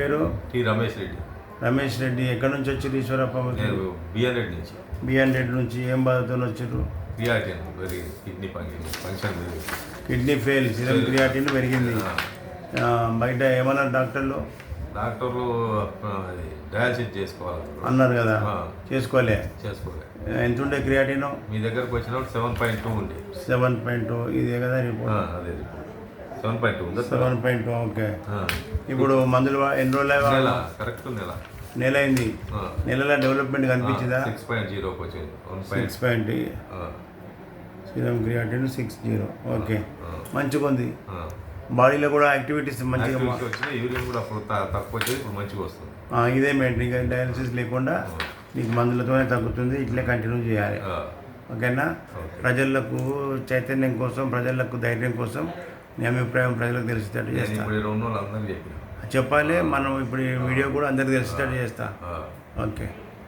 పేరు టి రమేష్ రెడ్డి. రమేష్ రెడ్డి ఎక్కడి నుంచి వచ్చారు ఈశ్వరప్ప? నేను బిఎన్ రెడ్డి నుంచి. బిఎన్ రెడ్డి నుంచి ఏం బాధతో వచ్చారు? క్రియాటిన్ పెరిగింది, కిడ్నీ ఫంక్షన్ పెరిగింది, కిడ్నీ ఫెయిల్, సిరం క్రియాటిన్ పెరిగింది. బయట ఏమన్నారు డాక్టర్లు? డాక్టర్లు డయాలసిస్ చేసుకోవాలి అన్నారు కదా, చేసుకోలే. ఎంత ఉండే క్రియాటిన్? మీ దగ్గరకు వచ్చినప్పుడు 7.2 ఉండే. 7.2 ఇదే కదా రిపోర్ట్? అదే 7.2 ఉందా? 7.2 ఓకే. ఇప్పుడు మందులు ఎన్ని రోజులు? కరెక్ట్ నెల అయింది. నెలలో డెవలప్మెంట్ కనిపించిందా? 6.0 వచ్చింది. 6.0 సిరం క్రియాటిన్ 60 ఓకే, మంచిగా ఉంది. బాడీలో కూడా యాక్టివిటీస్ మంచిగా వచ్చినాయి. యూరిన్ కూడా అప్పుడు తక్కువ వచ్చేది, ఇప్పుడు మంచిగా వస్తుంది. ఇదే మెయింటైన్, ఇంకా డయాలసిస్ లేకుండా నీకు మందులతోనే తగ్గుతుంది. ఇట్లే కంటిన్యూ చేయాలి, ఓకేనా? ప్రజలకు చైతన్యం కోసం, ప్రజలకు ధైర్యం కోసం నీ అభిప్రాయం ప్రజలకు తెలిసేటట్టు చేస్తా. చెప్పిన చెప్పాలి. మనం ఇప్పుడు ఈ వీడియో కూడా అందరికి తెలిసేటట్టు చేస్తా. ఓకే.